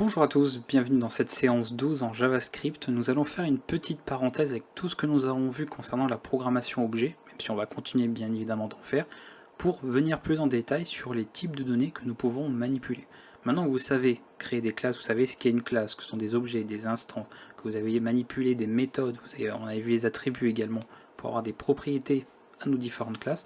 Bonjour à tous, bienvenue dans cette séance 12 en JavaScript. Nous allons faire une petite parenthèse avec tout ce que nous avons vu concernant la programmation objet, même si on va continuer bien évidemment d'en faire, pour venir plus en détail sur les types de données que nous pouvons manipuler. Maintenant que vous savez créer des classes, vous savez ce qu'est une classe, que ce sont des objets, des instants, que vous avez manipulé des méthodes, on avait vu les attributs également, pour avoir des propriétés à nos différentes classes,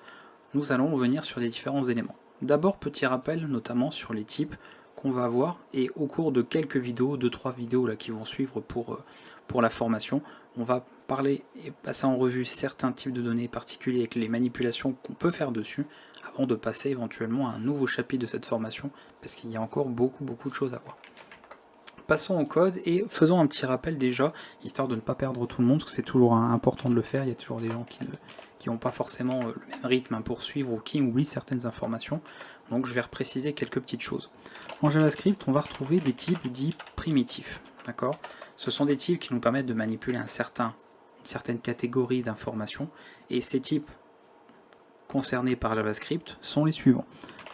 nous allons revenir sur les différents éléments. D'abord, petit rappel notamment sur les types qu'on va avoir, et au cours de quelques vidéos, 2-3 vidéos là, qui vont suivre pour la formation, on va parler et passer en revue certains types de données particuliers avec les manipulations qu'on peut faire dessus, avant de passer éventuellement à un nouveau chapitre de cette formation, parce qu'il y a encore beaucoup de choses à voir. Passons au code et faisons un petit rappel déjà, histoire de ne pas perdre tout le monde, parce que c'est toujours important de le faire, il y a toujours des gens qui n'ont pas forcément le même rythme pour suivre ou qui oublient certaines informations, donc je vais repréciser quelques petites choses. En JavaScript, on va retrouver des types dits primitifs, d'accord ? Ce sont des types qui nous permettent de manipuler une certaine catégorie d'informations, et ces types concernés par JavaScript sont les suivants.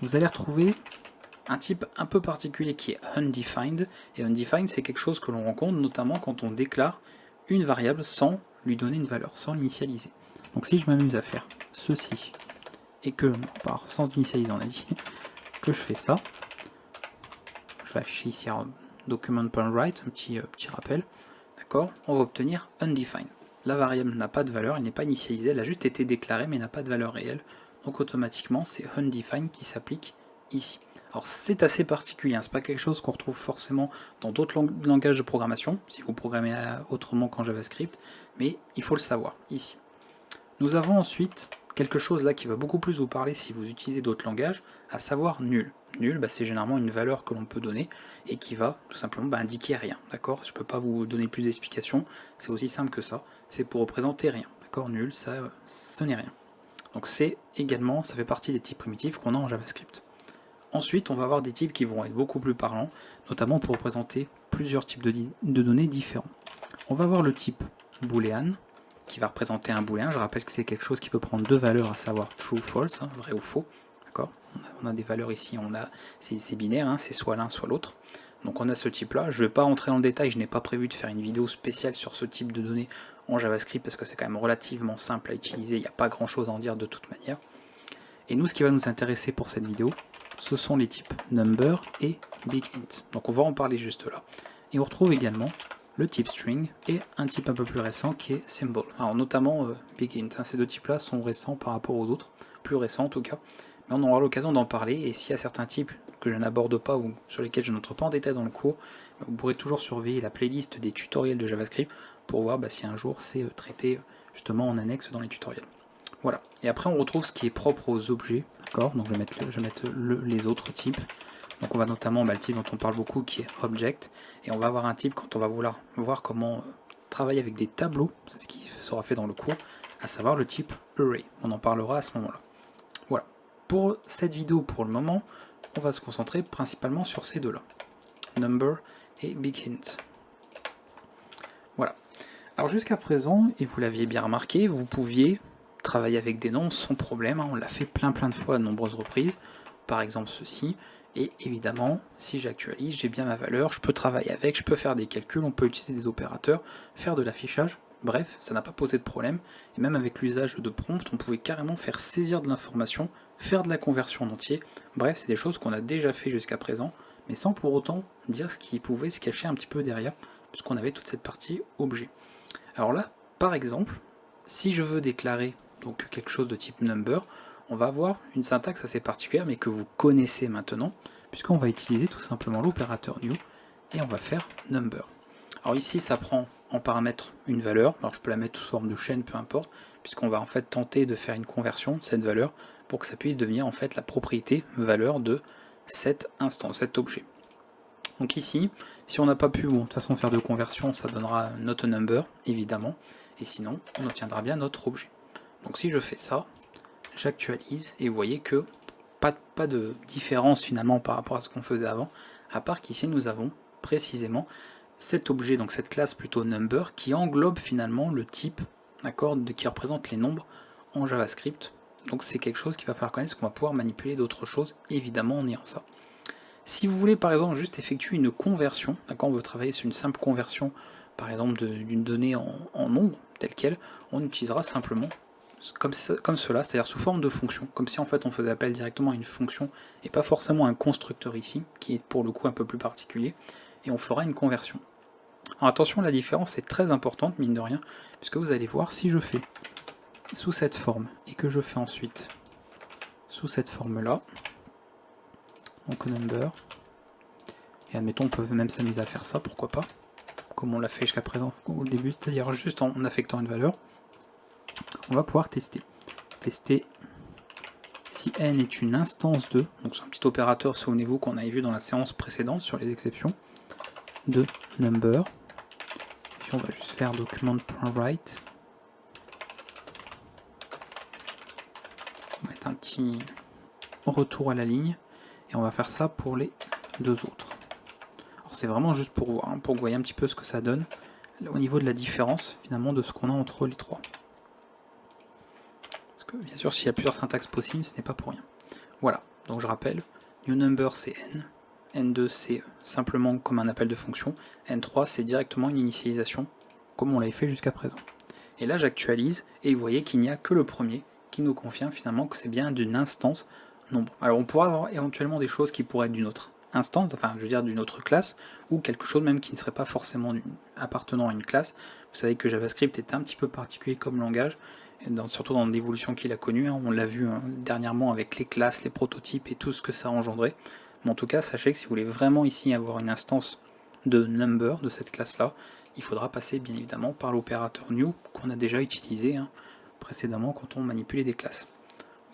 Vous allez retrouver un type un peu particulier qui est undefined, et undefined c'est quelque chose que l'on rencontre notamment quand on déclare une variable sans lui donner une valeur, sans l'initialiser. Donc si je m'amuse à faire ceci, et que, sans initialiser on a dit, que je fais ça, je vais afficher ici un document.write, un petit rappel, d'accord, on va obtenir undefined. La variable n'a pas de valeur, elle n'est pas initialisée, elle a juste été déclarée mais n'a pas de valeur réelle, donc automatiquement c'est undefined qui s'applique ici. Alors c'est assez particulier, hein, c'est pas quelque chose qu'on retrouve forcément dans d'autres langages de programmation, si vous programmez autrement qu'en JavaScript, mais il faut le savoir ici. Nous avons ensuite quelque chose là qui va beaucoup plus vous parler si vous utilisez d'autres langages, à savoir nul. Nul, c'est généralement une valeur que l'on peut donner et qui va tout simplement indiquer rien, d'accord ? Je ne peux pas vous donner plus d'explications, c'est aussi simple que ça, c'est pour représenter rien, d'accord ? Nul, ce n'est rien. Donc c'est également, ça fait partie des types primitifs qu'on a en JavaScript. Ensuite, on va avoir des types qui vont être beaucoup plus parlants, notamment pour représenter plusieurs types de données différents. On va avoir le type boolean, qui va représenter un booléen. Je rappelle que c'est quelque chose qui peut prendre deux valeurs, à savoir true ou false, vrai ou faux. D'accord ? On a des valeurs ici, c'est binaire, hein, c'est soit l'un soit l'autre. Donc on a ce type-là. Je ne vais pas rentrer dans le détail, je n'ai pas prévu de faire une vidéo spéciale sur ce type de données en JavaScript, parce que c'est quand même relativement simple à utiliser, il n'y a pas grand-chose à en dire de toute manière. Et nous, ce qui va nous intéresser pour cette vidéo, ce sont les types number et bigint. Donc on va en parler juste là. Et on retrouve également le type string et un type un peu plus récent qui est symbol. Alors notamment bigint, hein, ces deux types-là sont récents par rapport aux autres, plus récents en tout cas, mais on aura l'occasion d'en parler, et s'il y a certains types que je n'aborde pas ou sur lesquels je n'entre pas en détail dans le cours, vous pourrez toujours surveiller la playlist des tutoriels de JavaScript pour voir si un jour c'est traité justement en annexe dans les tutoriels. Voilà, et après on retrouve ce qui est propre aux objets, d'accord ? Donc je vais mettre les autres types. Donc on va notamment le type dont on parle beaucoup qui est object, et on va avoir un type quand on va vouloir voir comment travailler avec des tableaux, c'est ce qui sera fait dans le cours, à savoir le type array. On en parlera à ce moment-là. Voilà, pour cette vidéo pour le moment, on va se concentrer principalement sur ces deux-là, number et bigint. Voilà. Alors jusqu'à présent, et vous l'aviez bien remarqué, vous pouviez travailler avec des noms sans problème, hein, on l'a fait plein de fois à de nombreuses reprises, par exemple ceci, et évidemment, si j'actualise, j'ai bien ma valeur, je peux travailler avec, je peux faire des calculs, on peut utiliser des opérateurs, faire de l'affichage, bref, ça n'a pas posé de problème, et même avec l'usage de prompt, on pouvait carrément faire saisir de l'information, faire de la conversion en entier, bref, c'est des choses qu'on a déjà fait jusqu'à présent, mais sans pour autant dire ce qui pouvait se cacher un petit peu derrière, puisqu'on avait toute cette partie objet. Alors là, par exemple, si je veux déclarer donc quelque chose de type number, on va avoir une syntaxe assez particulière, mais que vous connaissez maintenant, puisqu'on va utiliser tout simplement l'opérateur new, et on va faire number. Alors ici, ça prend en paramètre une valeur, alors je peux la mettre sous forme de chaîne, peu importe, puisqu'on va en fait tenter de faire une conversion de cette valeur, pour que ça puisse devenir en fait la propriété valeur de cet instant, cet objet. Donc ici, si on n'a pas pu, de toute façon, faire de conversion, ça donnera not a number, évidemment, et sinon, on obtiendra bien notre objet. Donc si je fais ça, j'actualise, et vous voyez que pas de différence finalement par rapport à ce qu'on faisait avant, à part qu'ici nous avons précisément cet objet, donc cette classe plutôt number, qui englobe finalement le type, d'accord, qui représente les nombres en JavaScript. Donc c'est quelque chose qu'il va falloir connaître, parce qu'on va pouvoir manipuler d'autres choses, évidemment en ayant ça. Si vous voulez par exemple juste effectuer une conversion, d'accord, on veut travailler sur une simple conversion par exemple d'une donnée en nombre telle quelle, on utilisera simplement comme cela, c'est-à-dire sous forme de fonction, comme si en fait on faisait appel directement à une fonction et pas forcément à un constructeur ici, qui est pour le coup un peu plus particulier, et on fera une conversion. Alors attention, la différence est très importante, mine de rien, puisque vous allez voir, si je fais sous cette forme, et que je fais ensuite sous cette forme-là, donc number, et admettons on peut même s'amuser à faire ça, pourquoi pas, comme on l'a fait jusqu'à présent au début, c'est-à-dire juste en affectant une valeur, on va pouvoir tester. Tester si n est une instance de, donc c'est un petit opérateur, souvenez-vous qu'on avait vu dans la séance précédente sur les exceptions, de number. Ici on va juste faire document.write. On va mettre un petit retour à la ligne, et on va faire ça pour les deux autres. Alors c'est vraiment juste pour voir, hein, pour que vous voyez un petit peu ce que ça donne au niveau de la différence finalement de ce qu'on a entre les trois. Parce que bien sûr s'il y a plusieurs syntaxes possibles, ce n'est pas pour rien. Voilà, donc je rappelle, new number c'est n, n2 c'est simplement comme un appel de fonction, n3 c'est directement une initialisation comme on l'avait fait jusqu'à présent. Et là j'actualise et vous voyez qu'il n'y a que le premier qui nous confirme finalement que c'est bien d'une instance nombre. Alors on pourra avoir éventuellement des choses qui pourraient être d'une autre instance, enfin je veux dire d'une autre classe, ou quelque chose même qui ne serait pas forcément appartenant à une classe. Vous savez que JavaScript est un petit peu particulier comme langage, surtout dans l'évolution qu'il a connue, hein. On l'a vu dernièrement avec les classes, les prototypes et tout ce que ça a engendré. Mais en tout cas, sachez que si vous voulez vraiment ici avoir une instance de number de cette classe-là, il faudra passer bien évidemment par l'opérateur new qu'on a déjà utilisé précédemment quand on manipulait des classes.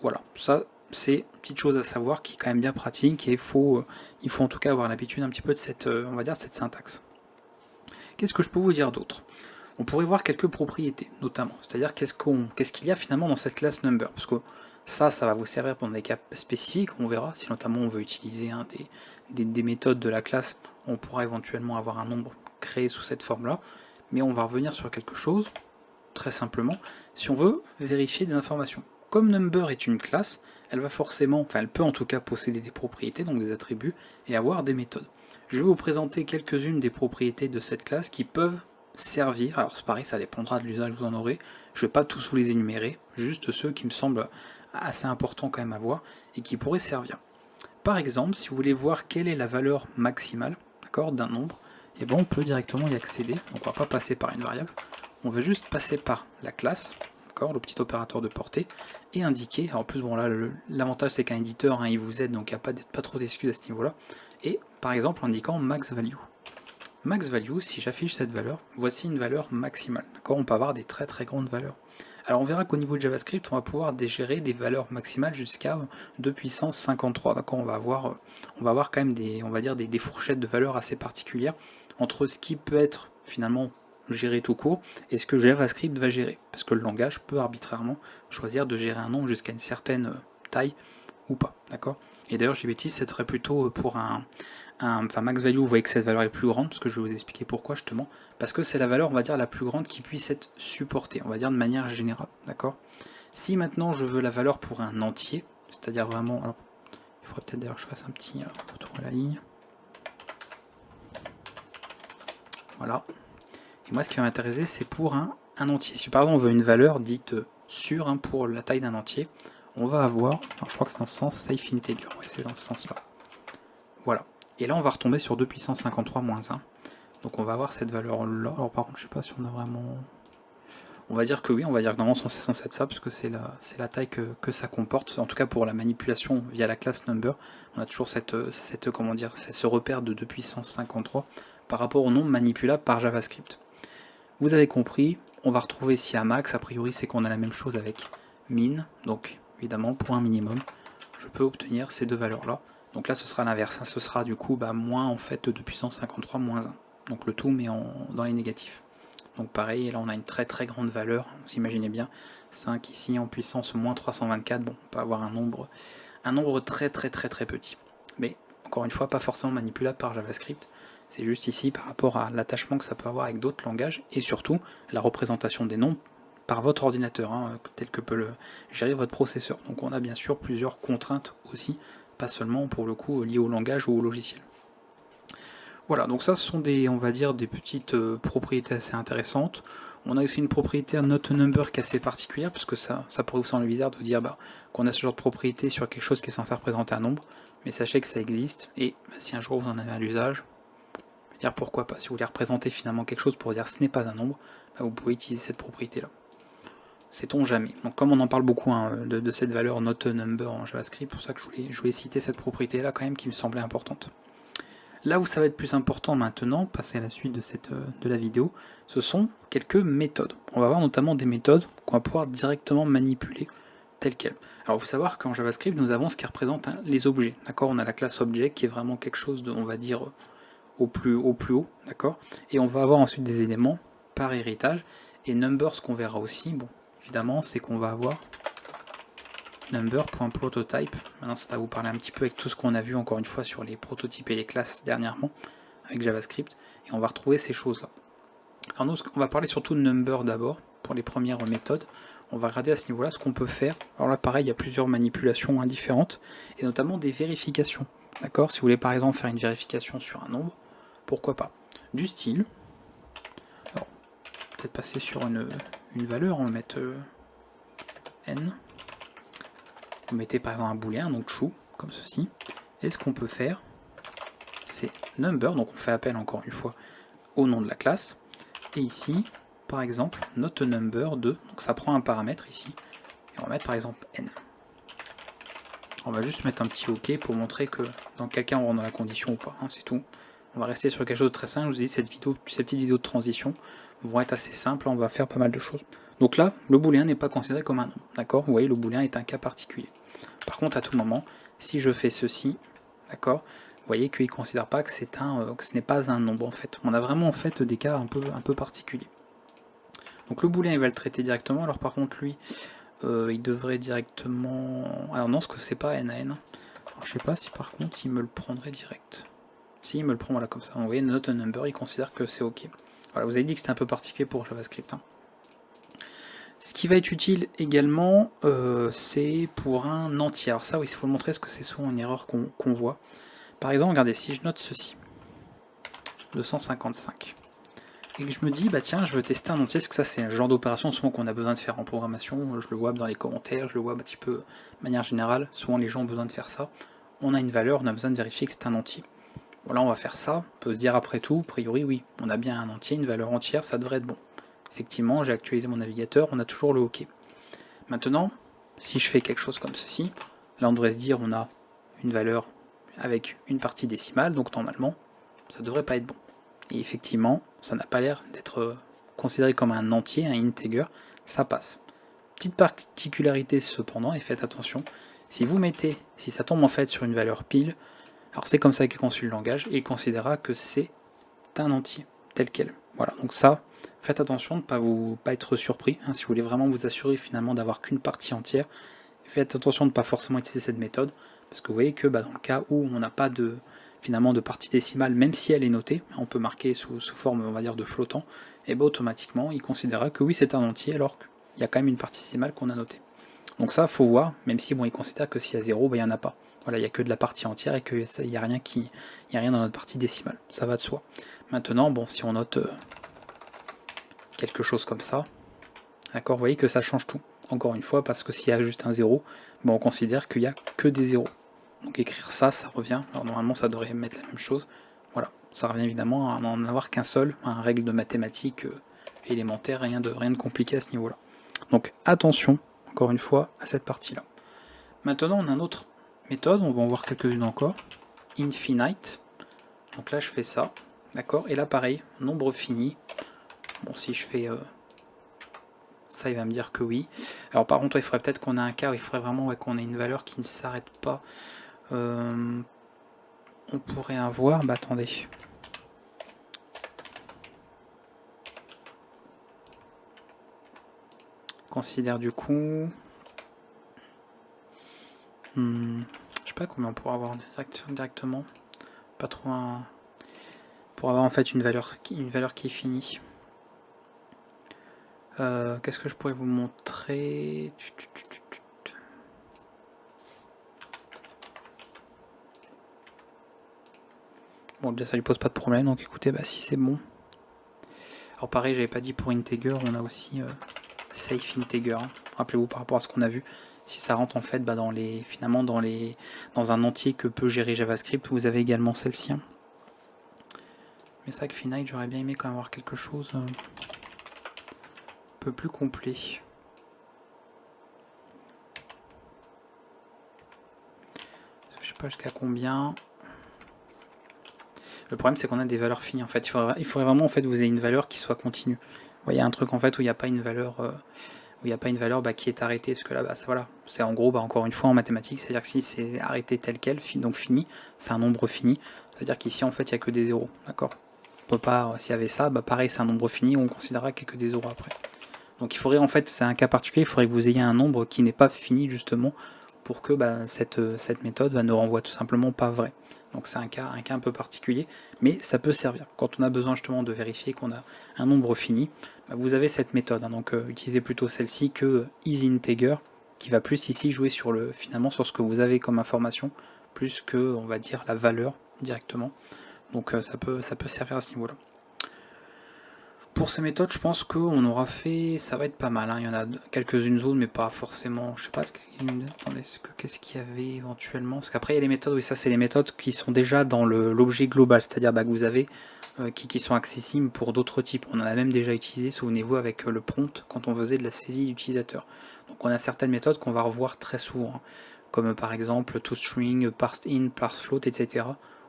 Voilà, ça c'est une petite chose à savoir qui est quand même bien pratique et il faut en tout cas avoir l'habitude un petit peu de cette, on va dire, cette syntaxe. Qu'est-ce que je peux vous dire d'autre? On pourrait voir quelques propriétés, notamment, c'est-à-dire qu'est-ce qu'il y a finalement dans cette classe number, parce que ça va vous servir pour des cas spécifiques, on verra, si notamment on veut utiliser des méthodes de la classe, on pourra éventuellement avoir un nombre créé sous cette forme-là, mais on va revenir sur quelque chose, très simplement, si on veut vérifier des informations. Comme number est une classe, elle va forcément, enfin elle peut en tout cas posséder des propriétés, donc des attributs, et avoir des méthodes. Je vais vous présenter quelques-unes des propriétés de cette classe qui peuvent servir, alors c'est pareil, ça dépendra de l'usage que vous en aurez, je ne vais pas tous vous les énumérer, juste ceux qui me semblent assez importants quand même à voir, et qui pourraient servir. Par exemple, si vous voulez voir quelle est la valeur maximale d'un nombre, et on peut directement y accéder, donc on ne va pas passer par une variable, on va juste passer par la classe, le petit opérateur de portée, et indiquer, alors en plus bon là l'avantage c'est qu'un éditeur il vous aide, donc il n'y a pas trop d'excuses à ce niveau là, et par exemple en indiquant max value. Max value, si j'affiche cette valeur, voici une valeur maximale, on peut avoir des très très grandes valeurs. Alors on verra qu'au niveau de JavaScript, on va pouvoir dégérer des valeurs maximales jusqu'à 2 puissance 53, d'accord, on va avoir quand même des fourchettes de valeurs assez particulières entre ce qui peut être finalement gérer tout court et ce que JavaScript va gérer, parce que le langage peut arbitrairement choisir de gérer un nombre jusqu'à une certaine taille ou pas, d'accord. Et d'ailleurs JBT ce serait plutôt pour enfin max value, vous voyez que cette valeur est plus grande, parce que je vais vous expliquer pourquoi justement, parce que c'est la valeur on va dire la plus grande qui puisse être supportée, on va dire de manière générale, d'accord. Si maintenant je veux la valeur pour un entier, c'est-à-dire vraiment, alors il faudrait peut-être d'ailleurs que je fasse un petit retour à la ligne, voilà. Et moi, ce qui va m'intéresser, c'est pour un entier. Si par exemple on veut une valeur dite sûre pour la taille d'un entier, on va avoir, alors je crois que c'est dans ce sens, safe integer, ouais, c'est dans ce sens-là. Voilà. Et là, on va retomber sur 2 puissance 53 moins 1. Donc on va avoir cette valeur-là. Alors par contre, je sais pas si on a vraiment... On va dire que oui, on va dire que normalement c'est censé être ça, parce que c'est la taille que ça comporte. En tout cas pour la manipulation via la classe number, on a toujours ce repère de 2 puissance 53 par rapport au nombre manipulable par JavaScript. Vous avez compris, on va retrouver ici à max, a priori c'est qu'on a la même chose avec min, donc évidemment pour un minimum, je peux obtenir ces deux valeurs-là. Donc là ce sera l'inverse, ce sera du coup moins en fait 2 puissance 53 moins 1. Donc le tout mais dans les négatifs. Donc pareil, là on a une très très grande valeur, vous imaginez bien, 5 ici en puissance moins 324, bon, on peut avoir un nombre très très très très petit. Mais encore une fois, pas forcément manipulable par JavaScript, c'est juste ici par rapport à l'attachement que ça peut avoir avec d'autres langages, et surtout la représentation des nombres par votre ordinateur, tel que peut le gérer votre processeur. Donc on a bien sûr plusieurs contraintes aussi pas seulement pour le coup lié au langage ou au logiciel. Voilà, donc ça ce sont des, on va dire, des petites propriétés assez intéressantes. On a aussi une propriété not a number qui est assez particulière, parce que ça pourrait vous sembler bizarre de vous dire qu'on a ce genre de propriété sur quelque chose qui est censé représenter un nombre, mais sachez que ça existe, et si un jour vous en avez à l'usage, dire pourquoi pas. Si vous voulez représenter finalement quelque chose pour dire ce n'est pas un nombre, vous pouvez utiliser cette propriété-là. Sait-on jamais. Donc comme on en parle beaucoup de cette valeur not a number en JavaScript, pour ça que je voulais citer cette propriété-là quand même qui me semblait importante. Là où ça va être plus important maintenant, passer à la suite de la vidéo, ce sont quelques méthodes. On va voir notamment des méthodes qu'on va pouvoir directement manipuler telles quelles. Alors il faut savoir qu'en JavaScript, nous avons ce qui représente les objets. D'accord, on a la classe object qui est vraiment quelque chose de, on va dire, au plus haut, d'accord. Et on va avoir ensuite des éléments par héritage. Et number, ce qu'on verra aussi, bon, évidemment, c'est qu'on va avoir number.prototype. Maintenant, ça va vous parler un petit peu avec tout ce qu'on a vu encore une fois sur les prototypes et les classes dernièrement avec JavaScript. Et on va retrouver ces choses-là. Alors nous, on va parler surtout de number d'abord pour les premières méthodes. On va regarder à ce niveau-là ce qu'on peut faire. Alors là, pareil, il y a plusieurs manipulations différentes et notamment des vérifications. D'accord. Si vous voulez par exemple faire une vérification sur un nombre, pourquoi pas. Du style. Alors, peut-être passer sur une valeur. On va mettre n. Vous mettez par exemple un booléen, donc true, comme ceci. Et ce qu'on peut faire, c'est number, donc on fait appel encore une fois au nom de la classe. Et ici, par exemple, not a number de, donc ça prend un paramètre ici, et on va mettre par exemple n. On va juste mettre un petit OK pour montrer que dans quel cas on rentre dans la condition ou pas, hein, c'est tout. On va rester sur quelque chose de très simple. Je vous ai dit, ces petites vidéos de transition vont être assez simples, on va faire pas mal de choses. Donc là, le booléen n'est pas considéré comme un nombre, d'accord. Vous voyez, le booléen est un cas particulier. Par contre, à tout moment, si je fais ceci, d'accord, vous voyez qu'il ne considère pas que, que ce n'est pas un nombre en fait. On a vraiment en fait des cas un peu particuliers. Donc le booléen il va le traiter directement, alors par contre lui, il devrait directement... Alors non, ce que c'est pas n à n. Alors, je sais pas si par contre il me le prendrait direct. Si, il me le prend voilà comme ça. Vous voyez, not a number, il considère que c'est OK. Voilà, vous avez dit que c'était un peu particulier pour JavaScript. Hein. Ce qui va être utile également, c'est pour un entier. Alors ça, oui, il faut le montrer parce que c'est souvent une erreur qu'on voit. Par exemple, regardez, si je note ceci, 255, et que je me dis, bah tiens, je veux tester un entier, parce que ça c'est un genre d'opération souvent qu'on a besoin de faire en programmation, je le vois dans les commentaires, je le vois un petit peu de manière générale, souvent les gens ont besoin de faire ça. On a une valeur, on a besoin de vérifier que c'est un entier. Voilà, on va faire ça, on peut se dire après tout, a priori oui, on a bien un entier, une valeur entière, ça devrait être bon. Effectivement, j'ai actualisé mon navigateur, on a toujours le OK. Maintenant, si je fais quelque chose comme ceci, là on devrait se dire on a une valeur avec une partie décimale, donc normalement, ça devrait pas être bon. Et effectivement, ça n'a pas l'air d'être considéré comme un entier, un integer, ça passe. Petite particularité cependant, et faites attention, si ça tombe en fait sur une valeur pile, alors c'est comme ça qu'est conçu le langage, et il considérera que c'est un entier, tel quel. Voilà, donc ça, faites attention de ne pas être surpris, hein, si vous voulez vraiment vous assurer finalement d'avoir qu'une partie entière, faites attention de ne pas forcément utiliser cette méthode, parce que vous voyez que dans le cas où on n'a pas de partie décimale, même si elle est notée, on peut marquer sous forme on va dire de flottant, et automatiquement il considérera que oui c'est un entier, alors qu'il y a quand même une partie décimale qu'on a notée. Donc ça, faut voir, même si il considère que s'il y a 0, il n'y en a pas. Voilà, il n'y a que de la partie entière et qu'il n'y a rien dans notre partie décimale. Ça va de soi. Maintenant, bon, si on note quelque chose comme ça, d'accord, vous voyez que ça change tout. Encore une fois, parce que s'il y a juste un 0, bon, on considère qu'il n'y a que des 0. Donc écrire ça, ça revient. Alors normalement, ça devrait mettre la même chose. Voilà, ça revient évidemment à n'en avoir qu'un seul, une règle de mathématiques élémentaire, rien de compliqué à ce niveau-là. Donc attention, encore une fois, à cette partie-là. Maintenant, on a une autre méthode, on va en voir quelques-unes encore. Infinite. Donc là, je fais ça, d'accord. Et là, pareil, nombre fini. Bon, si je fais ça, il va me dire que oui. Alors par contre, il faudrait peut-être qu'on ait un cas où il faudrait vraiment qu'on ait une valeur qui ne s'arrête pas. On pourrait avoir... Bah attendez. Considère du coup... je sais pas combien on pourrait avoir directement. Pas trop un... Pour avoir en fait une valeur qui est finie. Qu'est-ce que je pourrais vous montrer? Bon, déjà ça lui pose pas de problème, donc écoutez, bah si c'est bon. Alors pareil, j'avais pas dit pour integer, on a aussi safe integer. Hein. Rappelez-vous par rapport à ce qu'on a vu, si ça rentre en fait bah, finalement dans un entier que peut gérer JavaScript, vous avez également celle-ci. Hein. Mais c'est vrai que finite, j'aurais bien aimé quand même avoir quelque chose un peu plus complet. Je sais pas jusqu'à combien. Le problème c'est qu'on a des valeurs finies en fait. Il faudrait vraiment en fait vous ayez une valeur qui soit continue. Vous voyez un truc en fait où il n'y a pas une valeur qui est arrêtée, parce que là bah, voilà, c'est en gros bah, encore une fois en mathématiques, c'est-à-dire que si c'est arrêté tel quel, donc fini, c'est un nombre fini, c'est-à-dire qu'ici en fait il n'y a que des zéros, d'accord. On peut pas, s'il y avait ça, bah pareil c'est un nombre fini, on considérera qu'il n'y a que des zéros après. Donc il faudrait en fait, c'est un cas particulier, il faudrait que vous ayez un nombre qui n'est pas fini justement pour que bah, cette méthode ne renvoie tout simplement pas vrai. Donc c'est un cas un peu particulier, mais ça peut servir. Quand on a besoin justement de vérifier qu'on a un nombre fini, bah, vous avez cette méthode. Hein, donc utilisez plutôt celle-ci que isInteger, qui va plus ici jouer sur finalement sur ce que vous avez comme information, plus que on va dire la valeur directement. Donc ça peut servir à ce niveau-là. Pour ces méthodes, je pense qu'on aura fait, ça va être pas mal. Hein. Il y en a quelques-unes autres, mais pas forcément. Je sais pas, qu'est-ce qu'il y avait éventuellement. Parce qu'après, il y a les méthodes, oui, ça c'est les méthodes qui sont déjà dans l'objet global, c'est-à-dire bah, que vous avez qui sont accessibles pour d'autres types. On en a même déjà utilisé, souvenez-vous, avec le prompt quand on faisait de la saisie d'utilisateur. Donc on a certaines méthodes qu'on va revoir très souvent, hein, comme par exemple toString, parseIn, parseFloat, etc.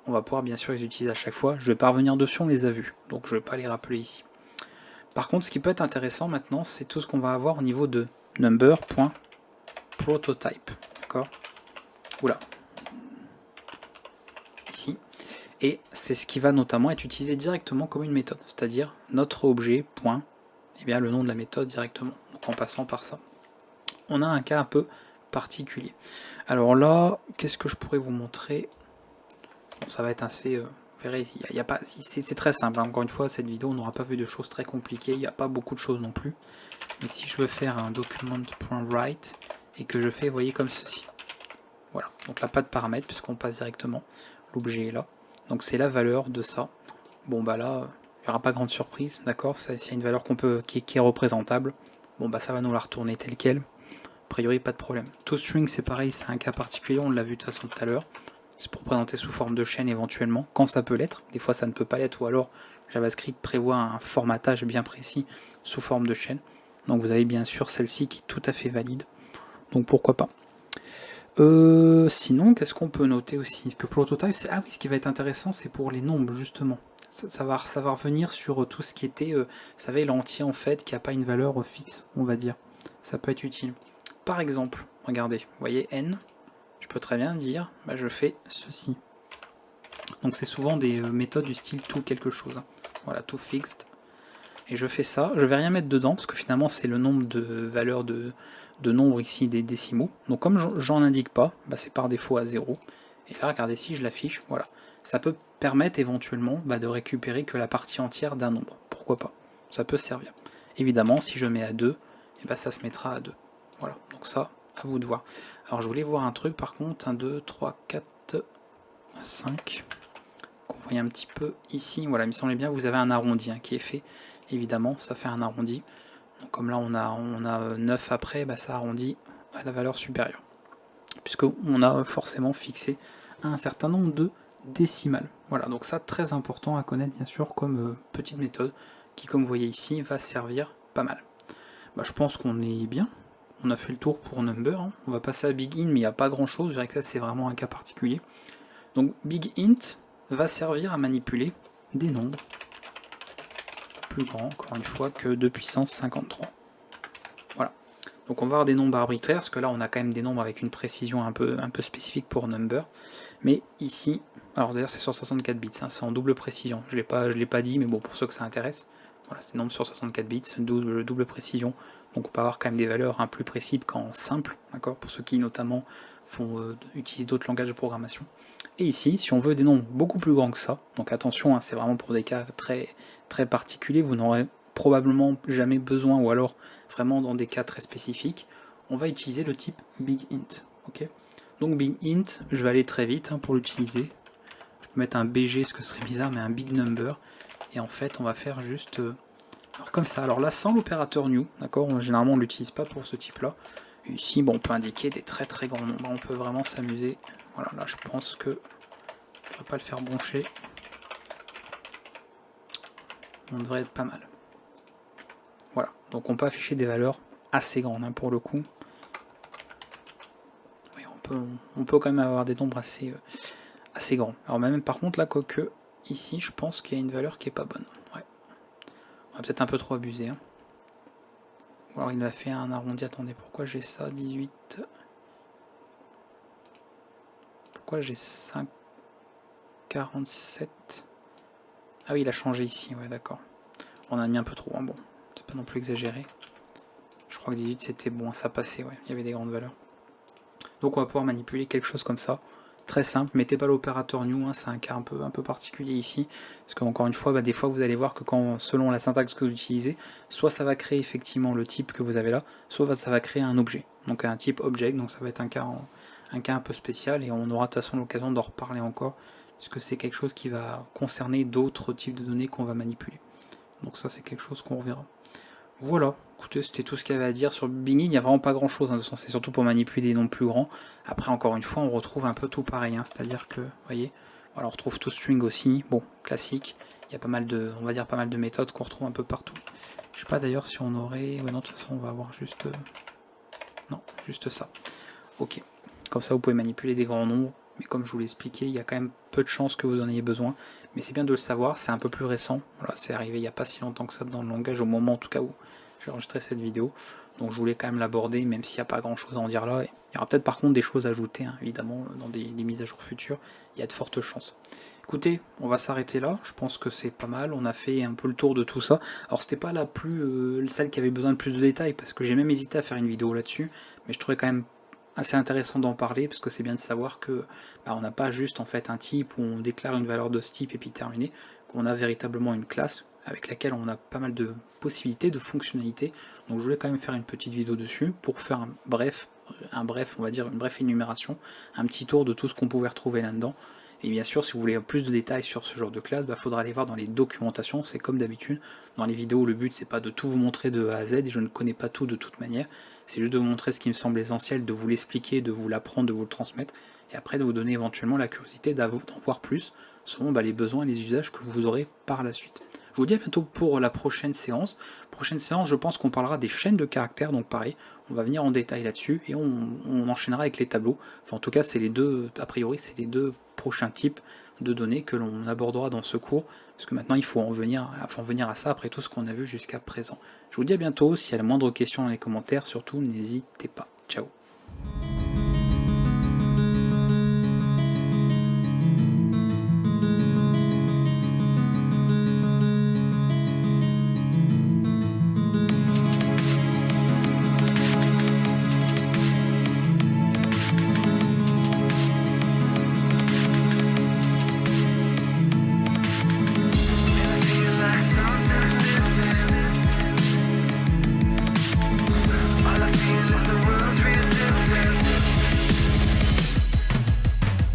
On va pouvoir bien sûr les utiliser à chaque fois. Je vais pas revenir dessus, on les a vus, donc je vais pas les rappeler ici. Par contre, ce qui peut être intéressant maintenant, c'est tout ce qu'on va avoir au niveau de number.prototype. D'accord ? Oula. Ici. Et c'est ce qui va notamment être utilisé directement comme une méthode, c'est-à-dire notre objet, point, et bien le nom de la méthode directement, donc en passant par ça. On a un cas un peu particulier. Alors là, qu'est-ce que je pourrais vous montrer ? Bon, ça va être assez... vous verrez, c'est très simple. Hein. Encore une fois, cette vidéo, on n'aura pas vu de choses très compliquées. Il n'y a pas beaucoup de choses non plus. Mais si je veux faire un document.write et que je fais, vous voyez, comme ceci. Voilà. Donc là, pas de paramètres puisqu'on passe directement. L'objet est là. Donc c'est la valeur de ça. Bon, bah là, il n'y aura pas grande surprise. D'accord ? S'il y a une valeur qui est représentable, bon, bah ça va nous la retourner telle quelle. A priori, pas de problème. ToString, c'est pareil, c'est un cas particulier. On l'a vu de toute façon tout à l'heure. C'est pour présenter sous forme de chaîne éventuellement, quand ça peut l'être. Des fois ça ne peut pas l'être, ou alors JavaScript prévoit un formatage bien précis sous forme de chaîne. Donc vous avez bien sûr celle-ci qui est tout à fait valide. Donc pourquoi pas. Sinon, qu'est-ce qu'on peut noter aussi ? Que prototype, ah oui, ce qui va être intéressant, c'est pour les nombres justement. Ça va revenir sur tout ce qui était, vous savez, l'entier en fait, qui n'a pas une valeur fixe, on va dire. Ça peut être utile. Par exemple, regardez, vous voyez n. Je peux très bien dire, bah, je fais ceci. Donc c'est souvent des méthodes du style tout quelque chose. Voilà, tout fixed. Et je fais ça. Je vais rien mettre dedans, parce que finalement c'est le nombre de valeurs de nombres ici des décimaux. Donc comme j'en indique pas, bah, c'est par défaut à 0. Et là, regardez si je l'affiche, voilà. Ça peut permettre éventuellement bah, de récupérer que la partie entière d'un nombre. Pourquoi pas ? Ça peut servir. Évidemment, si je mets à 2, et bah, ça se mettra à 2. Voilà, donc ça, à vous de voir. Alors je voulais voir un truc par contre, 1, 2, 3, 4, 5, qu'on voyait un petit peu ici, voilà, il me semblait bien, vous avez un arrondi hein, qui est fait, évidemment, ça fait un arrondi, donc comme là on a 9 après, bah, ça arrondit à la valeur supérieure, puisqu'on a forcément fixé un certain nombre de décimales. Voilà, donc ça très important à connaître bien sûr comme petite méthode, qui comme vous voyez ici, va servir pas mal. Bah, je pense qu'on est bien. On a fait le tour pour number, hein. On va passer à big int, mais il n'y a pas grand chose, je dirais que ça c'est vraiment un cas particulier. Donc big int va servir à manipuler des nombres plus grands, encore une fois, que 2 puissance 53. Voilà. Donc on va avoir des nombres arbitraires, parce que là on a quand même des nombres avec une précision un peu spécifique pour number. Mais ici, alors d'ailleurs c'est sur 64 bits, hein, c'est en double précision. Je l'ai pas dit, mais bon, pour ceux que ça intéresse, voilà, c'est nombre sur 64 bits, double précision. Donc on peut avoir quand même des valeurs plus précises qu'en simple, d'accord, pour ceux qui notamment utilisent d'autres langages de programmation. Et ici, si on veut des nombres beaucoup plus grands que ça, donc attention, hein, c'est vraiment pour des cas très, très particuliers, vous n'aurez probablement jamais besoin, ou alors vraiment dans des cas très spécifiques, on va utiliser le type big int. Okay, donc big int, je vais aller très vite hein, pour l'utiliser. Je peut mettre un BG, ce que serait bizarre, mais un big number. Et en fait, on va faire juste... alors comme ça. Alors là, sans l'opérateur new, d'accord, généralement on ne l'utilise pas pour ce type-là. Ici, bon, on peut indiquer des très très grands nombres. On peut vraiment s'amuser. Voilà, là, je pense que je ne vais pas le faire broncher. On devrait être pas mal. Voilà, donc on peut afficher des valeurs assez grandes hein, pour le coup. Oui, on peut quand même avoir des nombres assez grands. Alors même par contre là, quoique ici, je pense qu'il y a une valeur qui est pas bonne. Ouais. On va peut-être un peu trop abuser. Hein. Ou alors il m'a fait un arrondi. Attendez, pourquoi j'ai ça 18? Pourquoi j'ai 5 47? Ah oui, il a changé ici, ouais d'accord. On a mis un peu trop, hein. Bon, c'est pas non plus exagéré. Je crois que 18 c'était bon, ça passait, ouais, il y avait des grandes valeurs. Donc on va pouvoir manipuler quelque chose comme ça. Très simple, mettez pas l'opérateur new, hein, c'est un cas un peu particulier ici. Parce qu'encore une fois, des fois vous allez voir que selon la syntaxe que vous utilisez, soit ça va créer effectivement le type que vous avez là, soit ça va créer un objet. Donc un type object, donc ça va être un cas un peu spécial et on aura de toute façon l'occasion d'en reparler encore. Puisque c'est quelque chose qui va concerner d'autres types de données qu'on va manipuler. Donc ça c'est quelque chose qu'on reverra. Voilà, écoutez, c'était tout ce qu'il y avait à dire sur Bing. Il n'y a vraiment pas grand chose, hein, c'est surtout pour manipuler des nombres plus grands. Après, encore une fois, on retrouve un peu tout pareil, hein, c'est-à-dire que, vous voyez, voilà, on retrouve toString aussi, bon, classique. Il y a pas mal de, on va dire, pas mal de méthodes qu'on retrouve un peu partout. Je sais pas d'ailleurs si on aurait, ouais, non, de toute façon, on va avoir juste, non, juste ça. Ok, comme ça, vous pouvez manipuler des grands nombres. Mais comme je vous l'ai expliqué, il y a quand même peu de chances que vous en ayez besoin. Mais c'est bien de le savoir, c'est un peu plus récent. Voilà, c'est arrivé il n'y a pas si longtemps que ça dans le langage, au moment en tout cas où j'ai enregistré cette vidéo. Donc je voulais quand même l'aborder, même s'il n'y a pas grand chose à en dire là. Il y aura peut-être par contre des choses à ajouter, hein, évidemment, dans des mises à jour futures. Il y a de fortes chances. Écoutez, on va s'arrêter là. Je pense que c'est pas mal. On a fait un peu le tour de tout ça. Alors c'était pas celle qui avait besoin de plus de détails, parce que j'ai même hésité à faire une vidéo là-dessus. Mais je trouvais quand même assez intéressant d'en parler parce que c'est bien de savoir que on n'a pas juste en fait un type où on déclare une valeur de ce type et puis terminé, qu'on a véritablement une classe avec laquelle on a pas mal de possibilités, de fonctionnalités. Donc je voulais quand même faire une petite vidéo dessus pour faire on va dire une brève énumération, un petit tour de tout ce qu'on pouvait retrouver là-dedans. Et bien sûr, si vous voulez plus de détails sur ce genre de classe, faudra aller voir dans les documentations, c'est comme d'habitude. Dans les vidéos, le but c'est pas de tout vous montrer de A à Z, et je ne connais pas tout de toute manière. C'est juste de vous montrer ce qui me semble essentiel, de vous l'expliquer, de vous l'apprendre, de vous le transmettre, et après de vous donner éventuellement la curiosité d'en voir plus, selon les besoins et les usages que vous aurez par la suite. Je vous dis à bientôt pour la prochaine séance. Prochaine séance, je pense qu'on parlera des chaînes de caractères, donc pareil, on va venir en détail là-dessus, et on enchaînera avec les tableaux. Enfin, en tout cas, c'est les deux, a priori, c'est les deux prochains types de données que l'on abordera dans ce cours, parce que maintenant il faut en venir à ça après tout ce qu'on a vu jusqu'à présent. Je vous dis à bientôt, s'il y a la moindre question dans les commentaires, surtout n'hésitez pas. Ciao.